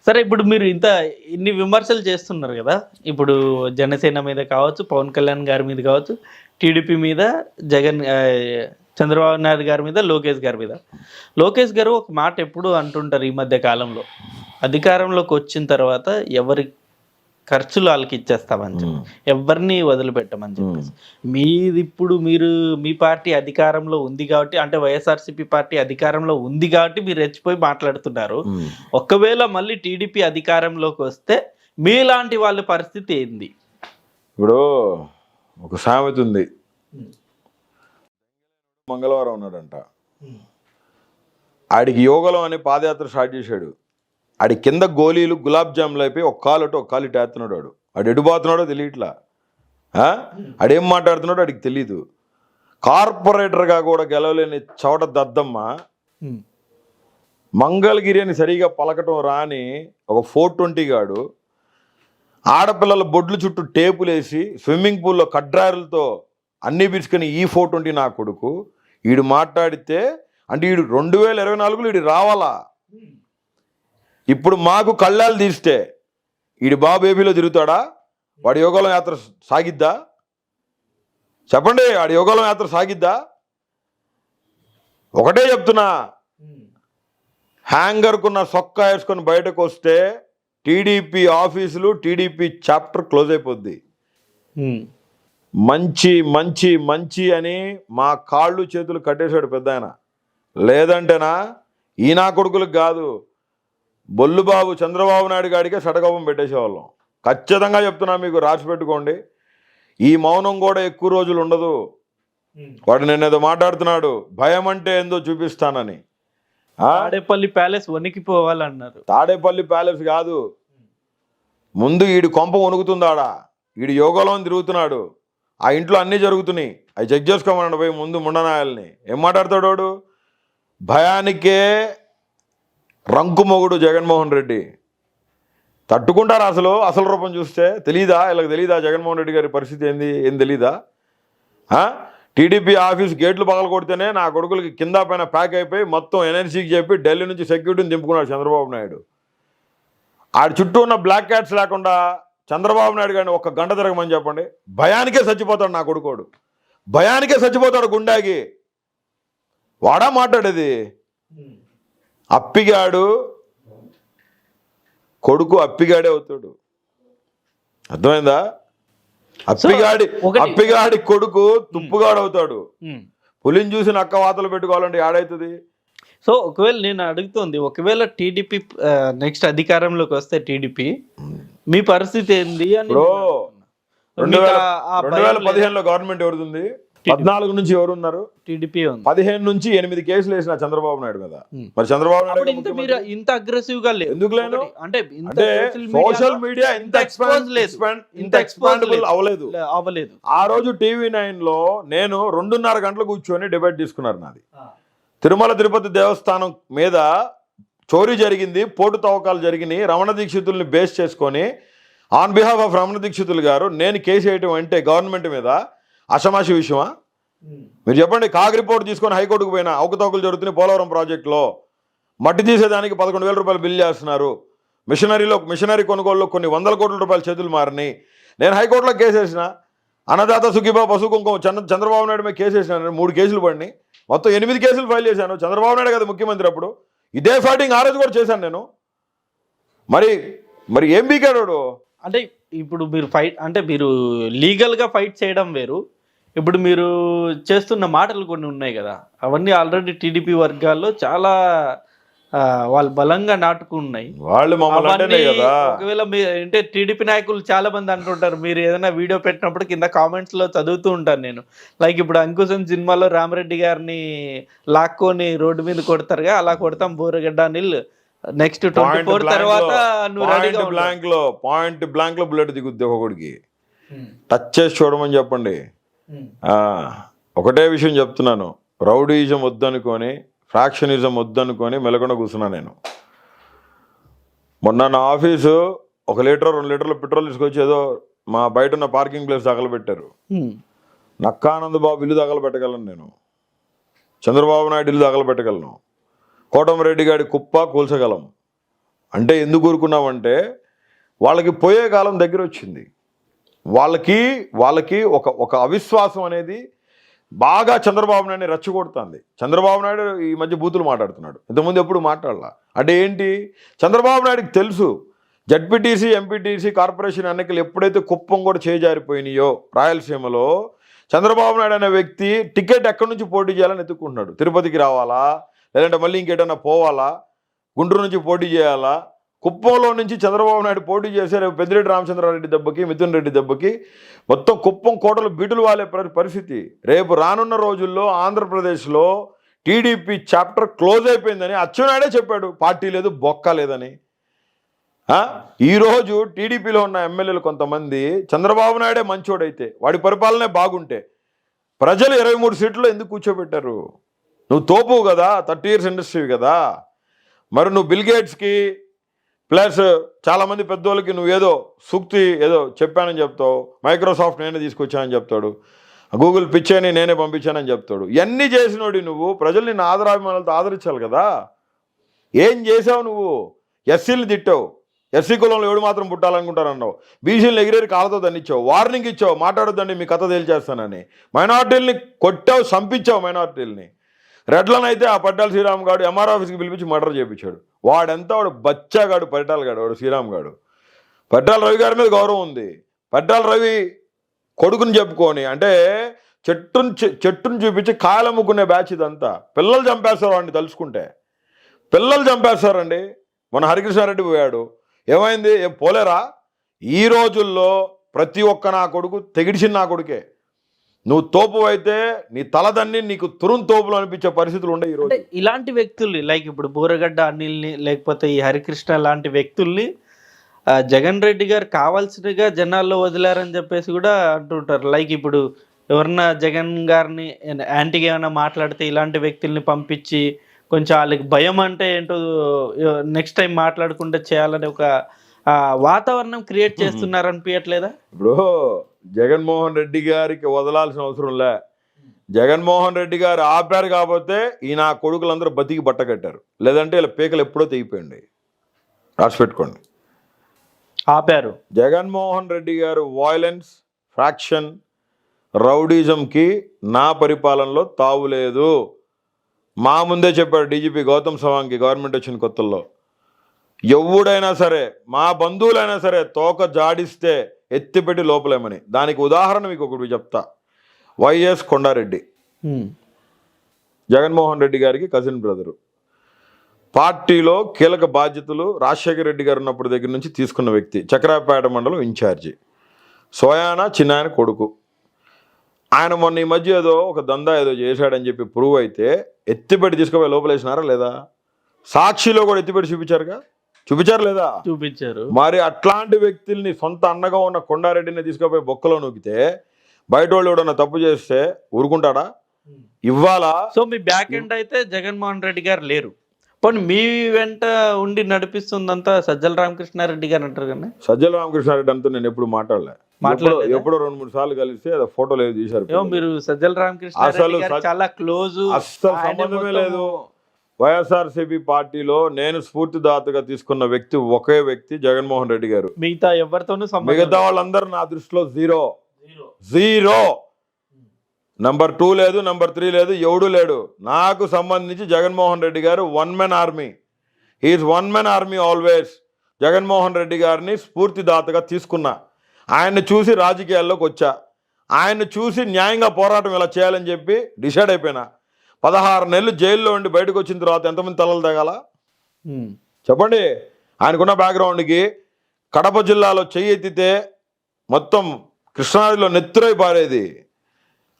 సరే ఇప్పుడు మీరు ఇన్ని విమర్శలు చేస్తున్నారు కదా! ఇప్పుడు జనసేన మీద కావచ్చు, పవన్ కళ్యాణ్ గారి మీద కావచ్చు, టీడీపీ మీద, చంద్రబాబు నాయుడు గారి మీద, లోకేష్ గారి మీద. లోకేష్ గారు ఒక మాట ఎప్పుడు అంటుంటారు ఈ మధ్య కాలంలో. అధికారంలోకి వచ్చిన తర్వాత ఎవరి ఖర్చులు వాళ్ళకి ఇచ్చేస్తామని చెప్పి, ఎవరిని వదిలిపెట్టమని చెప్పేసి. ఇప్పుడు మీ పార్టీ అధికారంలో ఉంది కాబట్టి, అంటే వైఎస్ఆర్సీపీ పార్టీ అధికారంలో ఉంది కాబట్టి మీరు రెచ్చిపోయి మాట్లాడుతున్నారు. ఒకవేళ మళ్ళీ టీడీపీ అధికారంలోకి వస్తే మీలాంటి వాళ్ళ పరిస్థితి ఏంది? ఇప్పుడు ఒక సామెత ఉంది, మంగళవారం ఉన్నాడంట, ఆడికి యోగలం అనే పాదయాత్ర స్టార్ట్ చేశాడు. ఆడి కింద గోళీలు గులాబ్ జాములు అయిపోయి ఒక కాలు అటు ఒక కాలు ఇటు వేస్తున్నాడు. ఆడు ఎడుపోతున్నాడో తెలియట్లా, ఆడేం మాట్లాడుతున్నాడో ఆడికి తెలీదు. కార్పొరేటర్గా కూడా గెలవలేని చవట దద్దమ్మ మంగళగిరి అని సరిగా పలకటం రాని ఒక 420 గాడు ఆడపిల్లల బొడ్లు చుట్టూ టేపులేసి స్విమ్మింగ్ పూల్లో కడ్రారులతో అన్నీ పిలుచుకొని ఈ 420 నా కొడుకు వీడు మాట్లాడితే, అంటే వీడు 2024లో వీడు రావాలా. ఇప్పుడు మాకు కళ్ళాలు తీస్తే వీడి బాబు ఏపీలో తిరుగుతాడా? వాడి యోగాలం యాత్ర సాగిద్దా? చెప్పండి, వాడి యోగాలం యాత్ర సాగిద్దా? ఒకటే చెప్తున్నా, హ్యాంగర్కున్న సొక్క వేసుకొని బయటకు వస్తే టీడీపీ ఆఫీసులు, టీడీపీ చాప్టర్ క్లోజ్ అయిపోద్ది. మంచి మంచి మంచి అని మా కాళ్ళు చేతులు కట్టేశాడు పెద్ద ఆయన. లేదంటేనా ఈ నా కొడుకులకు కాదు, బొల్లుబాబు చంద్రబాబు నాయుడు గాడికే షటకోపం పెట్టేసేవాళ్ళం. ఖచ్చితంగా చెప్తున్నా, మీకు రాసి పెట్టుకోండి. ఈ మౌనం కూడా ఎక్కువ రోజులు ఉండదు. వాడు నేనేదో మాట్లాడుతున్నాడు, భయం అంటే ఏందో చూపిస్తానని. తాడేపల్లి ప్యాలెస్ వణికిపోవాలన్నారు. తాడేపల్లి ప్యాలెస్ కాదు, ముందు వీడి కొంప వణుకుతుందాడా. వీడి యోగంలో తిరుగుతున్నాడు, ఆ ఇంట్లో అన్నీ జరుగుతున్నాయి, అవి చెక్ చేసుకోమన్నాడు పోయి ముందు ముండనాయాలని. ఏం మాట్లాడతాడు వాడు? భయానికే రంకు మొగుడు జగన్మోహన్ రెడ్డి. తట్టుకుంటారా? అసలు రూపం చూస్తే తెలీదా? వీళ్ళకి తెలీదా జగన్మోహన్ రెడ్డి గారి పరిస్థితి ఏం తెలీదా? టీడీపీ ఆఫీస్ గేట్లు పగల కొడితేనే నా కొడుకులకి కింద పైన ప్యాక్ అయిపోయి మొత్తం ఎన్ఎన్సీకి చెప్పి ఢిల్లీ నుంచి సెక్యూరిటీని దింపుకున్నాడు చంద్రబాబు నాయుడు. ఆడి చుట్టూ ఉన్న బ్లాక్ క్యాట్స్ లేకుండా చంద్రబాబు నాయుడు గారిని ఒక్క గంట తిరగమని చెప్పండి, భయానికే చచ్చిపోతాడు నా కొడుకోడు. భయానికే చచ్చిపోతాడు గుండాకి. వాడా మాట్లాడేది? అప్పిగాడు కొడుకు అప్పిగాడే అవుతాడు. అర్థమైందా? అప్పిగాడి కొడుకు తుప్పుగాడు అవుతాడు. పులిని చూసి నక్క వాతలు పెట్టుకోవాలంటే ఆడవుతుంది. సో ఒకవేళ నేను అడుగుతుంది, ఒకవేళ టీడీపీ నెక్స్ట్ అధికారంలోకి వస్తే టీడీపీ మీ పరిస్థితి ఏంది అని. 2015లో గవర్నమెంట్ ఎవరుంది? 14 నుంచి ఎవరున్నారు? టీడీపీ. 15 నుంచి 8 కేసులు వేసిన చంద్రబాబు నాయుడు మీద. మరి చంద్రబాబు నాయుడు ఇంత అగ్రెసివ్ గా లేదు. ఎందుకు లేదు? అంటే సోషల్ మీడియా ఇంత ఎక్స్పాండబుల్ అవ్వలేదు. ఆ రోజు TV9 లో నేను 2.5 గంటలు కూర్చొని డిబేట్ తీసుకున్నారు నాది. తిరుమల తిరుపతి దేవస్థానం మీద చోరీ జరిగింది, పోటు తవ్వకాలు జరిగినాయి, రమణ దీక్షితుల్ని బేస్ చేసుకొని on behalf of Ramana Dikshitulu గారు నేను కేసు వేయటం అంటే గవర్నమెంట్ మీద అసమాషి విషయమా? మీరు చెప్పండి. కాగ్ రిపోర్ట్ తీసుకొని హైకోర్టుకు పోయినా అవకతవకలు జరుగుతున్నాయి. పోలవరం ప్రాజెక్టులో మట్టి తీసేదానికి 11,000 రూపాయలు బిల్ చేస్తున్నారు. మిషనరీ కొనుగోలులో కొన్ని 100 కోట్ల రూపాయల చేతులు మారినాయి. నేను హైకోర్టులో కేసు వేసిన, అన్నదాత సుఖీబా పశు కుంకుమ చంద్రబాబు నాయుడు మీద కేసు వేసిన. 3 కేసులు పడినాయి, మొత్తం 8 కేసులు ఫైల్ చేశాను. చంద్రబాబు నాయుడు కదా ముఖ్యమంత్రి అప్పుడు. ఇదే ఫైటింగ్ ఆ రోజు కూడా చేశాను నేను. మరి ఏం బీకాడు? అంటే ఇప్పుడు మీరు లీగల్గా ఫైట్ చేయడం వేరు, ఇప్పుడు మీరు చేస్తున్న మాటలు కొన్ని ఉన్నాయి కదా, అవన్నీ ఆల్రెడీ టీడీపీ వర్గాల్లో చాలా వాళ్ళు బలంగా నాటుకున్నాయి. వాళ్ళు ఒకవేళ అంటే టీడీపీ నాయకులు చాలా మంది అంటుంటారు, మీరు ఏదైనా వీడియో పెట్టినప్పుడు కింద కామెంట్స్ లో చదువుతూ ఉంటాను నేను. లైక్ ఇప్పుడు అంకుశం సినిమాలో రామరెడ్డి గారిని లాక్కొని రోడ్డు మీద కొడతారుగా, అలా కొడతాం బోరగడ్డ నీళ్ళు. నెక్స్ట్ 24 తర్వాత పాయింట్ బ్లాంక్ లో బుల్లెట్ దిగుద్ది ఒకడికి. టచ్ చేసి చూడమని చెప్పండి. ఒకటే విషయం చెప్తున్నాను, రౌడీయిజం వద్దనుకొని, ఫ్రాక్షనిజం వద్దనుకొని మెలకొండ కూర్చున్నా నేను. మొన్న నా ఆఫీసు 1 లీటర్ 2 లీటర్ల పెట్రోల్ తీసుకొచ్చి ఏదో మా బయట ఉన్న పార్కింగ్ ప్లేస్ తగలబెట్టారు. నక్కానంద్ బాబు ఇల్లు తగలబెట్టగలను నేను, చంద్రబాబు నాయుడు ఇల్లు తగలబెట్టగలను, కోటమిరెడ్డి గారి కుప్ప కూల్చగలం, అంటే ఎందుకు ఊరుకున్నామంటే వాళ్ళకి పోయే కాలం దగ్గర వచ్చింది. వాళ్ళకి ఒక అవిశ్వాసం అనేది బాగా చంద్రబాబు నాయుడిని రెచ్చగొడుతుంది. చంద్రబాబు నాయుడు ఈ మధ్య బూతులు మాట్లాడుతున్నాడు, ఇంతకుముందు ఎప్పుడు మాట్లాడలా. అంటే ఏంటి, చంద్రబాబు నాయుడికి తెలుసు జడ్పీటీసీ, ఎంపీటీసీ, కార్పొరేషన్ ఎన్నికలు ఎప్పుడైతే కుప్పం కూడా చేజారిపోయినాయో రాయలసీమలో, చంద్రబాబు నాయుడు అనే వ్యక్తి టికెట్ ఎక్కడి నుంచి పోటీ చేయాలని ఎత్తుకుంటున్నాడు. తిరుపతికి రావాలా, లేదంటే మళ్ళీ ఇంకేటన్నా పోవాలా, గుంటూరు నుంచి పోటీ చేయాలా. కుప్పంలో నుంచి చంద్రబాబు నాయుడు పోటీ చేసే రేపు పెద్దిరెడ్డి రామచంద్రారెడ్డి దెబ్బకి, మిథున్ రెడ్డి దెబ్బకి మొత్తం కుప్పం కోటలు బీటులు వాలే పరిస్థితి. రేపు రానున్న రోజుల్లో ఆంధ్రప్రదేశ్లో టీడీపీ చాప్టర్ క్లోజ్ అయిపోయిందని అచ్చెన్నాయుడే చెప్పాడు. పార్టీ లేదు, బొక్క లేదని. ఈరోజు టీడీపీలో ఉన్న ఎమ్మెల్యేలు కొంతమంది చంద్రబాబు నాయుడే మంచోడైతే, వాడి పరిపాలనే బాగుంటే ప్రజలు 23 సీట్లు ఎందుకు కూర్చోబెట్టారు? నువ్వు తోపు కదా, 30 years ఇండస్ట్రీ కదా. మరి నువ్వు బిల్ గేట్స్కి ప్లస్ చాలామంది పెద్దోళ్ళకి నువ్వు ఏదో సూక్తి ఏదో చెప్పానని చెప్తావు, మైక్రోసాఫ్ట్ నేనే తీసుకొచ్చానని చెప్తాడు, గూగుల్ పిచ్చేని నేనే పంపించానని చెప్తాడు. ఇవన్నీ చేసినోడి నువ్వు ప్రజలు నిన్ను ఆదరాభిమానాలతో ఆదరించాలి కదా. ఏం చేసావు నువ్వు? ఎస్సీలు తిట్టావు, ఎస్సీ కులంలో ఎవడు మాత్రం పుట్టాలనుకుంటారన్నావు, బీసీలను ఎగిరేరి కాళ్ళతో దండిచ్చావు, వార్నింగ్ ఇచ్చావు మాట్లాడొద్దండి మీ కథ తేల్చేస్తానని, మైనార్టీలని కొట్టావు, చంపించావు మైనార్టీలని. రెడ్లను అయితే ఆ పట్టాల శ్రీరామ్ గారు ఎంఆర్ ఆఫీస్కి పిలిపించి మర్డర్ చేయించాడు. వాడంతా వాడు బచ్చాగాడు, పరిటాలగాడు, వాడు శ్రీరామ్ గాడు. పరిటాల రవి గారి మీద గౌరవం ఉంది. పరిటాల రవి కొడుకుని చెప్పుకొని అంటే చెట్టును చూపించి కాయలు అమ్ముకునే బ్యాచ్ ఇదంతా. పిల్లలు చంపేస్తారు వాడిని తలుచుకుంటే, పిల్లలు చంపేస్తారండి. మన హరికృష్ణారెడ్డి పోయాడు, ఏమైంది? ఏం పోలేరా? ఈ రోజుల్లో ప్రతి ఒక్క నా కొడుకు తెగిడిచిన నా కొడుకే. నువ్వు తోపు అయితే నీ తలదన్ని నీకు తురుం తోపులు అనిపించే పరిస్థితులు ఉండే ఈరోజు. ఇలాంటి వ్యక్తుల్ని లైక్ ఇప్పుడు బూరగడ్డ అనిల్ని లేకపోతే ఈ హరికృష్ణ లాంటి వ్యక్తుల్ని జగన్ రెడ్డి గారు కావాల్సినగా జనాల్లో వదిలారని చెప్పేసి కూడా అంటుంటారు. లైక్ ఇప్పుడు ఎవరన్నా జగన్ గారిని యాంటీగా ఏమైనా మాట్లాడితే ఇలాంటి వ్యక్తుల్ని పంపించి కొంచెం వాళ్ళకి భయం అంటే ఏంటో నెక్స్ట్ టైం మాట్లాడకుండా చేయాలని ఒక వాతావరణం క్రియేట్ చేస్తున్నారనిపించట్లేదా? ఇప్పుడు జగన్మోహన్ రెడ్డి గారికి వదలాల్సిన అవసరం లే. జగన్మోహన్ రెడ్డి గారు ఆపారు కాబట్టి ఈ నా కొడుకులందరూ బతికి బట్ట కట్టారు, లేదంటే ఇలా పీకలు ఎప్పుడో తెగిపోయింది. రాసి పెట్టుకోండి. ఆపారు. జగన్మోహన్ రెడ్డి గారు వాయిలెన్స్, ఫ్రాక్షన్, రౌడీజంకి నా పరిపాలనలో తావులేదు. మా ముందే చెప్పాడు డీజీపీ గౌతమ్ సవాంగ్కి గవర్నమెంట్ వచ్చిన కొత్తల్లో. ఎవడైనా సరే, మా బంధువులైనా సరే తోక జాడిస్తే ఎత్తిపెట్టి లోపలేమని. దానికి ఉదాహరణ మీకు ఒకటి చెప్తా. వైఎస్ కొండారెడ్డి జగన్మోహన్ రెడ్డి గారికి కజిన్ బ్రదరు. పార్టీలో కీలక బాధ్యతలు రాజశేఖర రెడ్డి గారు ఉన్నప్పటి దగ్గర నుంచి తీసుకున్న వ్యక్తి. చక్రాపేట మండలం ఇన్ఛార్జి. సోయానా చిన్నాయన కొడుకు. ఆయన మొన్న ఈ మధ్య ఏదో ఒక దందా ఏదో చేశాడని చెప్పి ప్రూవ్ అయితే ఎత్తిపెట్టి తీసుకుపోయి లోపలేసినారా లేదా? సాక్షిలో కూడా ఎత్తిపెట్టి చూపించారు లేదా? చూపించారు. మరి అట్లాంటి వ్యక్తుల్ని సొంత అన్నగా ఉన్న కొండారెడ్డిని తీసుకుపోయి బొక్కలో నూకితే బయట వాళ్ళు ఎవడన్నా తప్పు చేస్తే ఊరుకుంటాడా? ఇవ్వాలా? సో మీ బ్యాక్ ఎండ్ అయితే జగన్మోహన్ రెడ్డి గారు లేరు. పోనీ మీ వెంట ఉండి నడిపిస్తుందంతా సజ్జల రామకృష్ణారెడ్డి గారు అంటారు కదా. సజ్జల రామకృష్ణారెడ్డి అంతా నేను ఎప్పుడు మాట్లాడలే. ఎప్పుడో 2-3 సార్లు కలిస్తే అదే ఫోటోలు ఏదో తీశారు. మీరు సజ్జల రామకృష్ణారెడ్డి గారు చాలా క్లోజ్, అస్సలు సంబంధమే లేదు. వైఎస్ఆర్సీపీ పార్టీలో నేను స్ఫూర్తిదాతగా తీసుకున్న వ్యక్తి ఒకే వ్యక్తి జగన్మోహన్ రెడ్డి గారు. మిగతా ఎవరితోనూ మిగతా వాళ్ళందరూ నా దృష్టిలో జీరో. నంబర్ 2 లేదు, నంబర్ 3 లేదు, ఎవడు లేడు. నాకు సంబంధించి జగన్మోహన్ రెడ్డి గారు one man army. He's one man army always. Jaganmohan Reddy గారిని స్ఫూర్తిదాతగా తీసుకున్నా. ఆయన్ని చూసి రాజకీయాల్లోకి వచ్చా. ఆయన్ని చూసి న్యాయంగా పోరాటం ఇలా చేయాలని చెప్పి డిసైడ్ అయిపోయినా. 16 నెలలు జైల్లో ఉండి బయటకు వచ్చిన తర్వాత ఎంతమంది తలలు తెగాల చెప్పండి? ఆయనకున్న బ్యాక్గ్రౌండ్కి కడప జిల్లాలో చెయ్యి ఎత్తితే మొత్తం కృష్ణానదిలో నెత్తురై పారేది.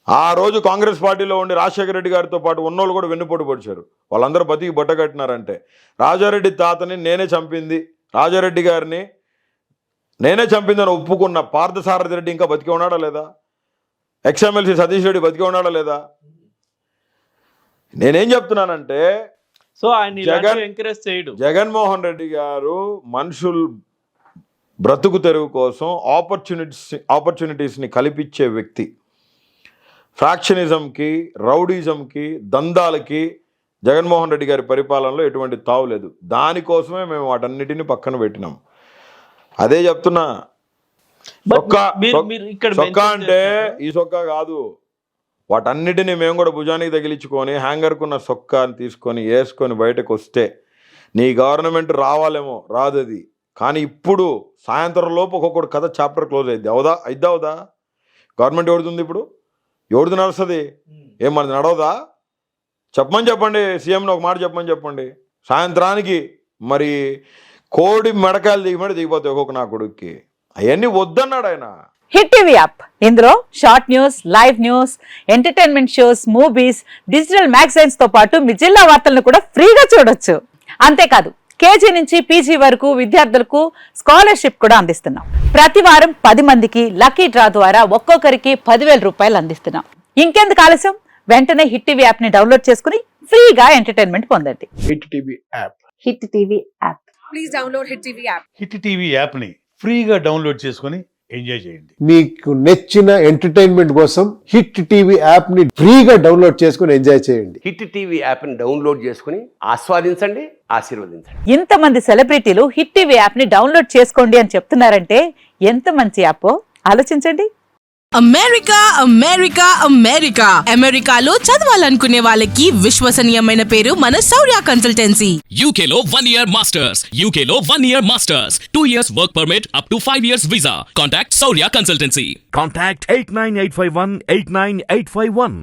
ఆ రోజు కాంగ్రెస్ పార్టీలో ఉండి రాజశేఖర రెడ్డి గారితో పాటు ఉన్నోళ్ళు కూడా వెన్నుపోటు పొడిచారు. వాళ్ళందరూ బతికి బట్ట కట్టినారంటే రాజారెడ్డి తాతని నేనే చంపింది, రాజారెడ్డి గారిని నేనే చంపిందని ఒప్పుకున్న పార్థసారథి రెడ్డి ఇంకా బతికి ఉన్నాడా లేదా? ఎక్స్ఎమ్మెల్సీ సతీష్ రెడ్డి బతికి ఉన్నాడా లేదా? నేనేం చెప్తున్నానంటే సో ఆయన ఎంకరేజ్ చేయడు. జగన్మోహన్ రెడ్డి గారు మనుషులు బ్రతుకు తెరువు కోసం ఆపర్చునిటీస్ని కల్పించే వ్యక్తి. ఫ్రాక్షనిజంకి, రౌడీజంకి, దందాలకి జగన్మోహన్ రెడ్డి గారి పరిపాలనలో ఎటువంటి తావు లేదు. దానికోసమే మేము వాటన్నిటిని పక్కన పెట్టినాం. అదే చెప్తున్నా, సొక్క అంటే ఈ సొక్క కాదు, వాటన్నిటిని మేము కూడా భుజానికి తగిలించుకొని హ్యాంగర్కున్న సొక్కాని తీసుకొని వేసుకొని బయటకు వస్తే నీ గవర్నమెంట్ రావాలేమో, రాదు అది. కానీ ఇప్పుడు సాయంత్రం లోపు ఒక్కొక్కటి కథ చాప్టర్ క్లోజ్ అయింది. అవుదా? గవర్నమెంట్ ఎవడుతుంది ఇప్పుడు? ఎవరిది నడుస్తుంది? ఏం మనది నడవదా? చెప్పండి, సీఎంని ఒక మాట చెప్పండి. సాయంత్రానికి మరి కోడి మెడకాయలు దిగిపోతాయి ఒక్కొక్క నా కొడుక్కి. అవన్నీ వద్దన్నాడు ఆయన. హిట్ టీవీ యాప్, ఇందులో short news, live news, entertainment shows, movies, digital magazines తో పాటు మీ జిల్లా వార్తలను కూడా ఫ్రీగా చూడొచ్చు. అంతేకాదు, కేజీ నుంచి పీజీ వరకు విద్యార్థులకు స్కాలర్షిప్ కూడా అందిస్తున్నాం. ప్రతి వారం 10 మందికి లక్కీ డ్రా ద్వారా ఒక్కొక్కరికి 10,000 రూపాయలు అందిస్తున్నాం. ఇంకెందుకు ఆలస్యం, వెంటనే హిట్ టీవీ యాప్ ని డౌన్లోడ్ చేసుకుని ఫ్రీగా ఎంటర్టైన్మెంట్ పొందండి. Hit TV app. Hit TV app. Please download hit TV app. Hit TV యాప్ని ఫ్రీగా డౌన్లోడ్ చేసుకొని ఎంజాయ్ చేయండి. మీకు నచ్చిన ఎంటర్టైన్మెంట్ కోసం హిట్ టీవీ యాప్ ని ఫ్రీగా డౌన్లోడ్ చేసుకుని ఎంజాయ్ చేయండి. హిట్ టీవీ యాప్ని డౌన్లోడ్ చేసుకుని ఆస్వాదించండి, ఆశీర్వదించండి. ఇంతమంది సెలబ్రిటీలు హిట్ టీవీ యాప్ ని డౌన్లోడ్ చేసుకోండి అని చెప్తున్నారంటే ఎంత మంచి యాప్ ఆలోచించండి. అమెరికాలో చదవాలనుకునే వాళ్ళకి విశ్వసనీయమైన పేరు మన శౌర్య కన్సల్టెన్సీ. UK లో 1 year masters. UK లో 1 year masters. 2 years work permit up to 5 years visa. Contact Saurya Consultancy. Contact 89851 89851.